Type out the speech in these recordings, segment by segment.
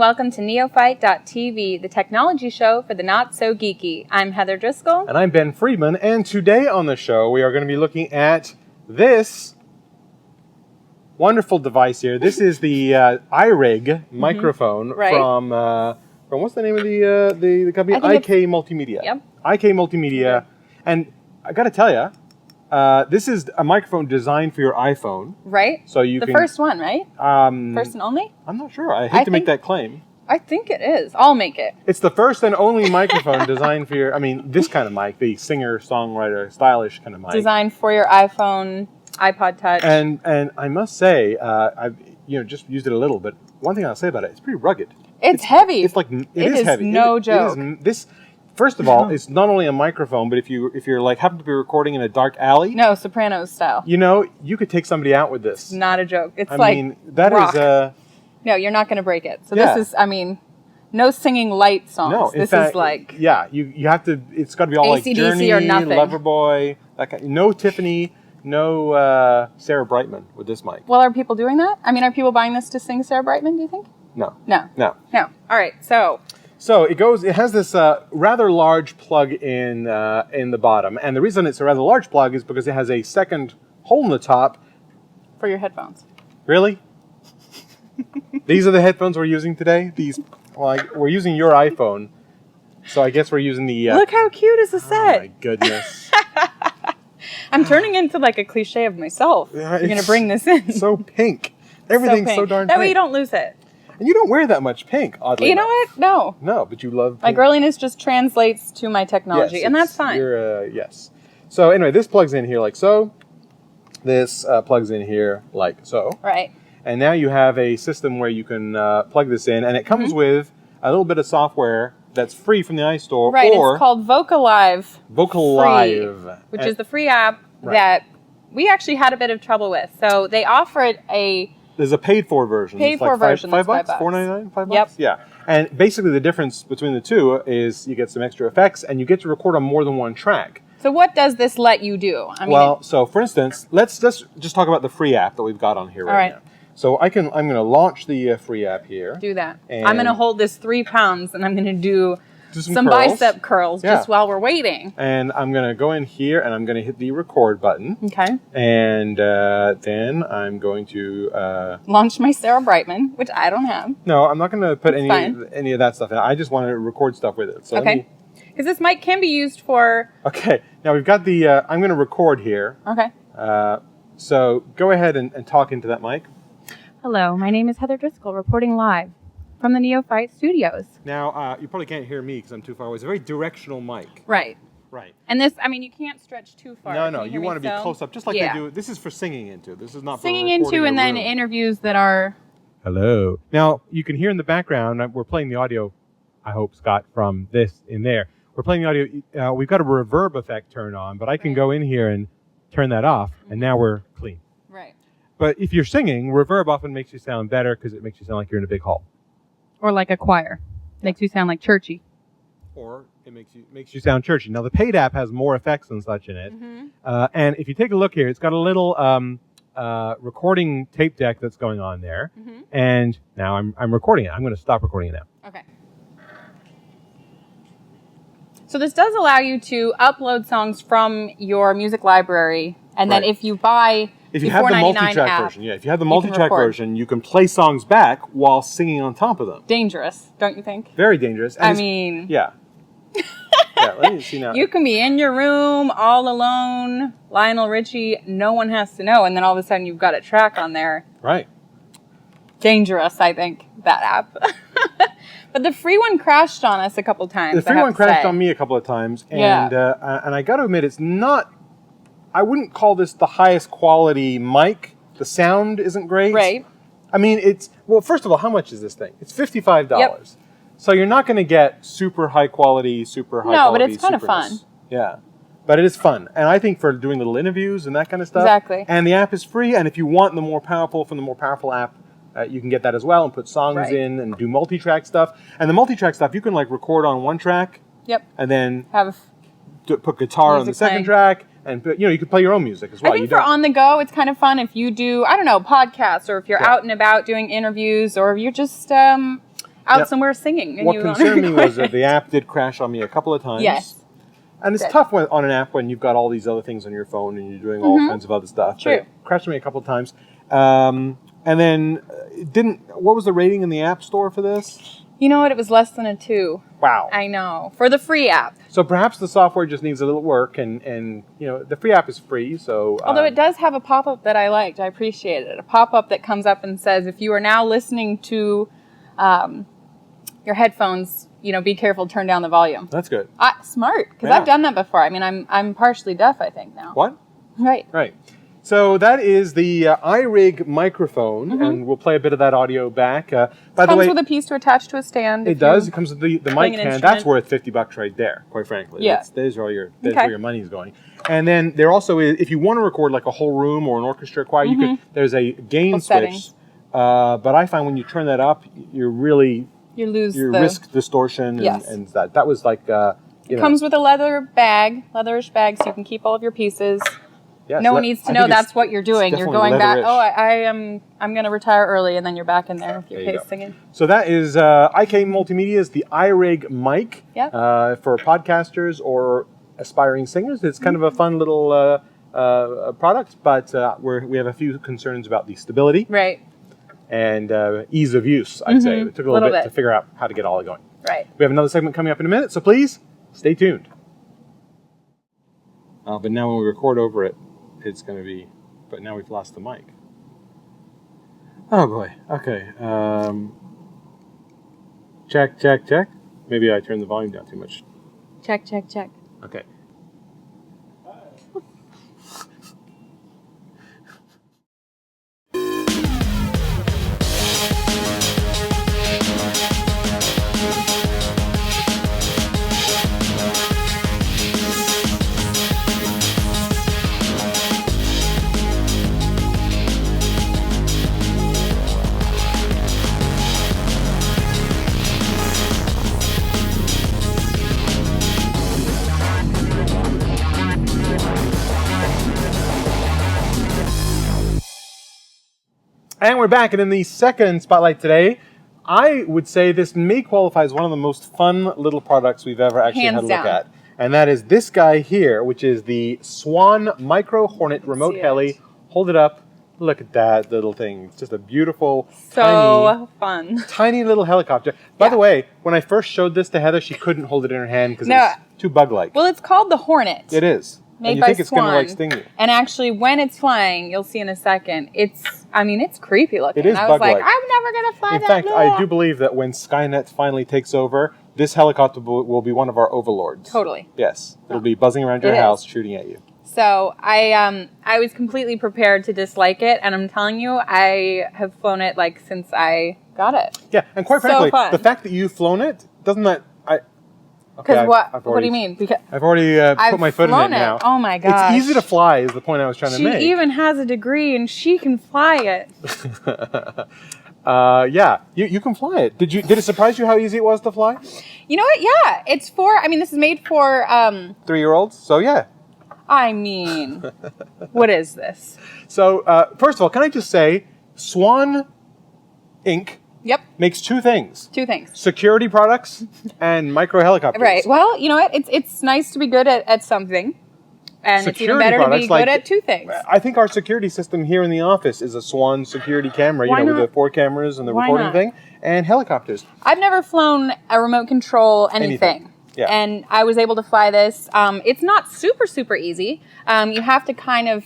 welcome to Neophyte.tv, the technology show for the not-so-geeky. I'm Heather Driscoll. And I'm Ben Friedman, and today on the show we are going to be looking at this wonderful device here. This is the iRig microphone from what's the name of the company? IK Multimedia. Yep. IK Multimedia. And I got to tell you, this is a microphone designed for your iPhone. Right? So you the can, first one, right? First and only? I'm not sure. I hate to make that claim. I think it is. I'll make it. It's the first and only microphone designed for your, this kind of mic, the singer-songwriter, stylish kind of mic. Designed for your iPhone, iPod Touch. And I must say, I've just used it a little, but one thing I'll say about it, it's pretty rugged. It's heavy. It is heavy. No joke. First of all, it's not only a microphone, but if you're like happen to be recording in a dark alley, no, Sopranos style. You could take somebody out with this. Not a joke. It's that rock. Is no, you're not going to break it. So this is, no singing light songs. No, this is like you have to. It's got to be all AC/DC like Journey, or nothing. Loverboy, no Tiffany, no Sarah Brightman with this mic. Well, are people doing that? Are people buying this to sing Sarah Brightman? Do you think? No. All right, So it has this rather large plug in the bottom, and the reason it's a rather large plug is because it has a second hole in the top. For your headphones. Really? These are the headphones we're using today? We're using your iPhone, so I guess we're using the... Look how cute is the set! Oh my goodness. I'm turning into like a cliche of myself. You're going to bring this in. So pink. Everything's so darn pink. That way you don't lose it. And you don't wear that much pink, oddly You know enough. what? No. No, but you love My pink. girliness just translates to my technology, Yes, and that's fine. Yes. So anyway, this plugs in here like so. This plugs in here like so. Right. And now you have a system where you can plug this in, and it comes with a little bit of software that's free from the iStore. Right, or it's called Vocalive. Vocalive. Which is the free app that we actually had a bit of trouble with. So they offered There's a paid-for version. Paid-for version. $5? $4.99? $5? Yep. Yeah. And basically the difference between the two is you get some extra effects, and you get to record on more than one track. So what does this let you do? So for instance, let's just talk about the free app that we've got on here right now. So I'm going to launch the free app here. Do that. I'm going to hold this 3 pounds, and I'm going to do some bicep curls just while we're waiting. And I'm going to go in here, and I'm going to hit the record button. Okay. And then I'm going to... launch my Sarah Brightman, which I don't have. No, I'm not going to put any of that stuff in. I just want to record stuff with it. So okay. Because this mic can be used for... Okay. Now we've got the... I'm going to record here. Okay. So go ahead and talk into that mic. Hello, my name is Heather Driscoll, reporting live from the Neophyte Studios. Now, you probably can't hear me because I'm too far away. It's a very directional mic. Right. Right. And this, you can't stretch too far. No, you want to be close up, just like they do. This is for singing into. This is not for singing into and then interviews that are... Hello. Now, you can hear in the background, we're playing the audio, I hope, Scott, from this in there. We're playing the audio. We've got a reverb effect turned on, but I can go in here and turn that off, and now we're clean. Right. But if you're singing, reverb often makes you sound better because it makes you sound like you're in a big hall. Or like a choir. Makes you sound like churchy. Or it makes you sound churchy. Now, the paid app has more effects and such in it. And if you take a look here, it's got a little recording tape deck that's going on there. And now I'm recording it. I'm going to stop recording it now. Okay. So this does allow you to upload songs from your music library. And then if you buy... If you have the multi-track version, if you have the multi-track version, you can play songs back while singing on top of them. Dangerous, don't you think? Very dangerous. And yeah. Let me see now. You can be in your room all alone, Lionel Richie, no one has to know, and then all of a sudden you've got a track on there. Right. Dangerous, I think, that app. But the free one crashed on us a couple times. The free one crashed on me a couple of times, and I got to admit, it's not. I wouldn't call this the highest quality mic. The sound isn't great. Right. First of all, how much is this thing? It's $55. Yep. So you're not going to get super high quality, quality. No, but it's kind of fun. Yeah. But it is fun. And I think for doing little interviews and that kind of stuff. Exactly. And the app is free. And if you want the more powerful app, you can get that as well and put songs in and do multi-track stuff. And the multi-track stuff, you can record on one track. Yep. And then put guitar on the second track. And you can play your own music as well. I think for on the go, it's kind of fun if you do, podcasts, or if you're out and about doing interviews, or if you're just out somewhere singing. And what you concerned me was that the app did crash on me a couple of times. Yes. And it's tough on an app when you've got all these other things on your phone and you're doing all kinds of other stuff. True. But it crashed on me a couple of times. And then what was the rating in the App Store for this? You know what? It was less than a 2. Wow. I know. For the free app. So perhaps the software just needs a little work, and the free app is free. So although it does have a pop-up that I liked, I appreciated it. A pop-up that comes up and says, if you are now listening to your headphones, be careful, turn down the volume. That's good. Smart, because I've done that before. I mean, I'm partially deaf, I think, now. What? Right. Right. So that is the iRig microphone, and we'll play a bit of that audio back. By the way, it comes with a piece to attach to a stand. It does. It comes with the mic stand. That's worth $50 right there, quite frankly. Yeah. There's where your money's going. And then there also is, if you want to record like a whole room or an orchestra choir, you could. There's a gain switch. But I find when you turn that up, you risk distortion and that. That was like it comes with a leatherish bag, so you can keep all of your pieces. Yes, no one needs to know that's what you're doing. You're going back. Oh, I'm going to retire early, and then you're back in there with your case singing. So that is IK Multimedia's the iRig mic for podcasters or aspiring singers. It's kind of a fun little product, but we have a few concerns about the stability, right, and ease of use. I'd say it took a little bit to figure out how to get all it going. Right. We have another segment coming up in a minute, so please stay tuned. But now when we record over it, it's going to be, but now we've lost the mic. Oh boy. Okay. Check. Maybe I turned the volume down too much. Check. Okay. And we're back, and in the second spotlight today, I would say this may qualify as one of the most fun little products we've ever actually had a look at. And that is this guy here, which is the Swann Micro Hornet Remote Heli. Hold it up. Look at that little thing. It's just a beautiful, tiny little helicopter. By the way, when I first showed this to Heather, she couldn't hold it in her hand because it was too bug-like. Well, it's called the Hornet. It is. Made and you by think it's Swann. going to sting you. And actually, when it's flying, you'll see in a second, it's creepy looking. It is I was bug-like. like, I'm never going to fly that. In fact, I do believe that when Skynet finally takes over, this helicopter will be one of our overlords. Totally. Yes. It'll be buzzing around your house, shooting at you. So I was completely prepared to dislike it, and I'm telling you, I have flown it since I got it. Yeah, and quite frankly, the fact that you've flown it, doesn't that... Because what do you mean? Because I've already put my foot in it now. Oh my gosh. It's easy to fly is the point I was trying to make. She even has a degree and she can fly it. Yeah, you can fly it. Did it surprise you how easy it was to fly? You know what? Yeah, it's this is made for 3-year-olds. So yeah. What is this? So first of all, can I just say, Swann Inc. makes two things. Security products and micro helicopters. Right. Well, you know what? It's nice to be good at something. And security, it's even better to be good at two things. I think our security system here in the office is a Swann security camera, with the 4 cameras and the recording thing, and helicopters. I've never flown a remote control anything. Yeah. And I was able to fly this. It's not super, super easy. You have to kind of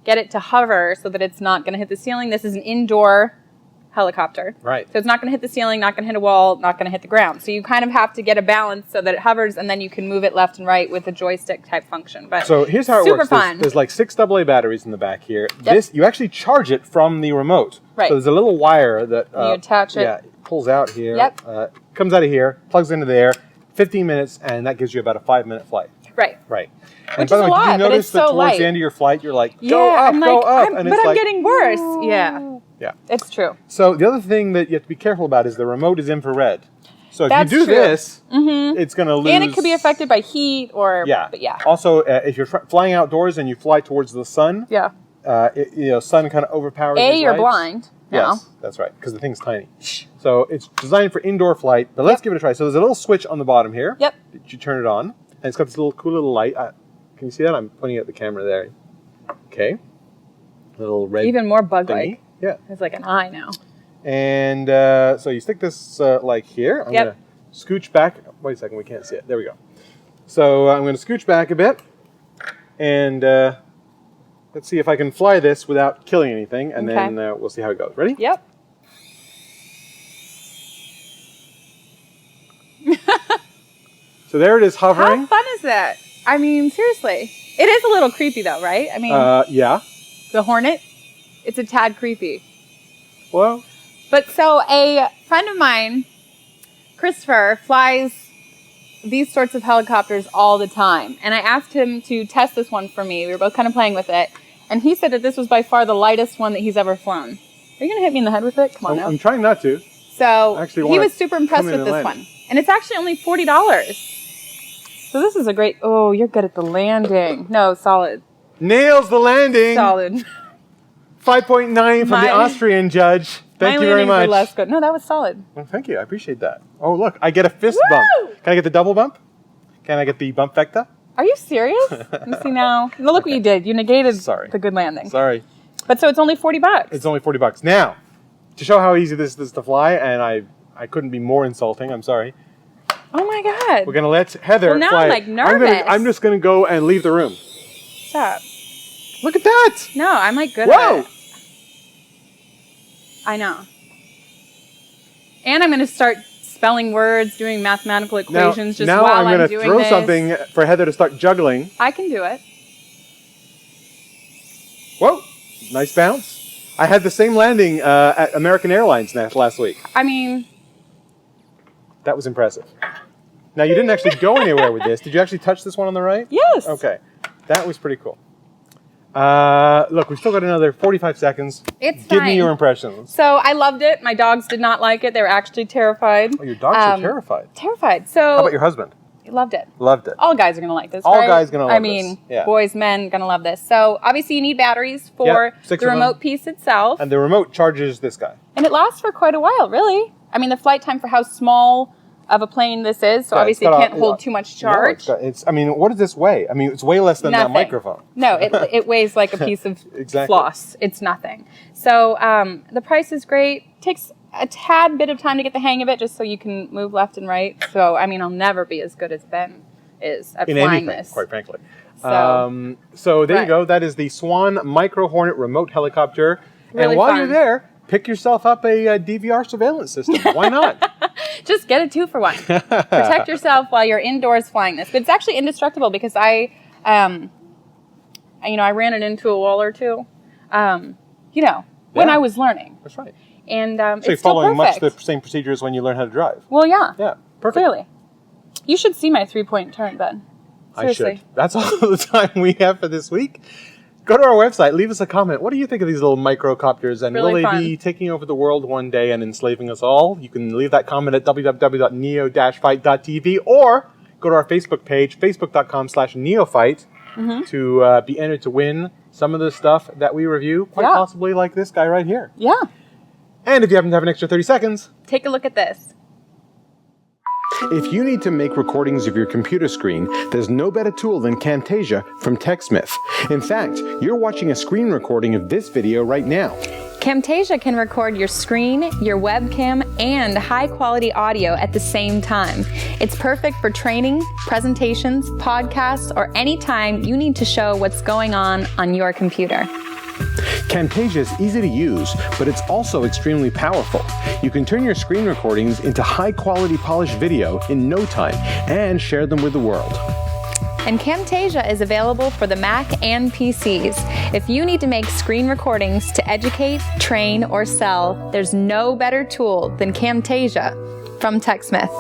get it to hover so that it's not going to hit the ceiling. This is an indoor helicopter. Right. So it's not going to hit the ceiling, not going to hit a wall, not going to hit the ground. So you kind of have to get a balance so that it hovers, and then you can move it left and right with a joystick type function. But so here's how it works. Fun. There's like 6 AA batteries in the back here. Yep. You actually charge it from the remote. Right. So there's a little wire that you attach it. Yeah, it pulls out here. Yep. Comes out of here, plugs into there. 15 minutes, and that gives you about a 5-minute flight. Right. And by the way, did you notice that towards the end of your flight, you're like, go up. And I'm getting worse. Yeah. Yeah. It's true. So the other thing that you have to be careful about is the remote is infrared. So if you do this, it's going to lose. And it could be affected by heat or. Yeah. But yeah. Also, if you're flying outdoors and you fly towards the sun, sun kind of overpowers. You're blind. now. Yes, that's right, because the thing's tiny. So it's designed for indoor flight, but let's give it a try. So there's a little switch on the bottom here. Yep. You turn it on, and it's got this little cool little light. Can you see that? I'm pointing at the camera there. Okay. Little red. Even more bug-like. Thingy. Yeah. It's like an eye now. And so you stick this like here. I'm going to scooch back. Wait a second, we can't see it. There we go. So I'm going to scooch back a bit, and let's see if I can fly this without killing anything, and then we'll see how it goes. Ready? Yep. So there it is hovering. How fun is that? I mean, seriously. It is a little creepy though, right? I mean, yeah. The Hornet, it's a tad creepy. Well. But so a friend of mine, Christopher, flies these sorts of helicopters all the time. And I asked him to test this one for me. We were both kind of playing with it. And he said that this was by far the lightest one that he's ever flown. Are you going to hit me in the head with it? Come on now. I'm trying not to. So he was super impressed with this one. And it's actually only $40. So this is a great... Oh, you're good at the landing. No, solid. Nails the landing. Solid. 5.9 from the Austrian judge. Thank you very much. Less good. No, that was solid. Well, thank you. I appreciate that. Oh, look. I get a fist bump. Can I get the double bump? Can I get the bump vector? Are you serious? Let me see now. No, look what you did. You negated the good landing. Sorry. But so it's only $40. It's only $40. Now, to show how easy this is to fly, and I couldn't be more insulting. I'm sorry. Oh my God. We're going to let Heather now fly. I'm like nervous. I'm just going to go and leave the room. Stop. Look at that. No, I'm like good at it. I know. And I'm going to start spelling words, doing mathematical equations now while I'm I'm doing this. Now I'm going to throw something for Heather to start juggling. I can do it. Whoa. Nice bounce. I had the same landing at American Airlines last week. I mean... That was impressive. Now, you didn't actually go anywhere with this. Did you actually touch this one on the right? Yes. Okay. That was pretty cool. Look, we've still got another 45 seconds. It's Give fine. me your impressions. So I loved it. My dogs did not like it. They were actually terrified. Oh, your dogs are terrified. Terrified. So how about your husband? He loved it. Loved it. All guys are going to like this, All right? guys going to love this. I mean, boys, men, going to love this. So obviously you need batteries for the remote piece itself. And the remote charges this guy. And it lasts for quite a while, really. I mean, the flight time for how small of a plane this is, so obviously it can't hold too much charge. No, I mean, what does this weigh? I mean, it's way less than that microphone. No, it weighs like a piece of floss. It's nothing. So the price is great. Takes a tad bit of time to get the hang of it, just so you can move left and right. So, I mean, I'll never be as good as Ben is at flying this. Quite frankly. So there you go. That is the Swann Micro Hornet remote helicopter. Really and while fun. you're there, pick yourself up a DVR surveillance system. Why not? Just get a 2-for-1. Protect yourself while you're indoors flying this. But it's actually indestructible because I ran it into a wall or two, when I was learning. That's right. And so it's you're still following perfect. much the same procedures when you learn how to drive. Well, yeah. Yeah, perfect. Clearly. You should see my 3-point turn, Ben. Seriously. I should. That's all the time we have for this week. Go to our website, leave us a comment. What do you think of these little microcopters? And will they be taking over the world one day and enslaving us all? You can leave that comment at www.neo-fight.tv or go to our Facebook page, facebook.com/neofight, to be entered to win some of the stuff that we review, quite possibly like this guy right here. Yeah. And if you happen to have an extra 30 seconds, take a look at this. If you need to make recordings of your computer screen, there's no better tool than Camtasia from TechSmith. In fact, you're watching a screen recording of this video right now. Camtasia can record your screen, your webcam, and high-quality audio at the same time. It's perfect for training, presentations, podcasts, or any time you need to show what's going on your computer. Camtasia is easy to use, but it's also extremely powerful. You can turn your screen recordings into high-quality polished video in no time and share them with the world. And Camtasia is available for the Mac and PCs. If you need to make screen recordings to educate, train, or sell, there's no better tool than Camtasia from TechSmith.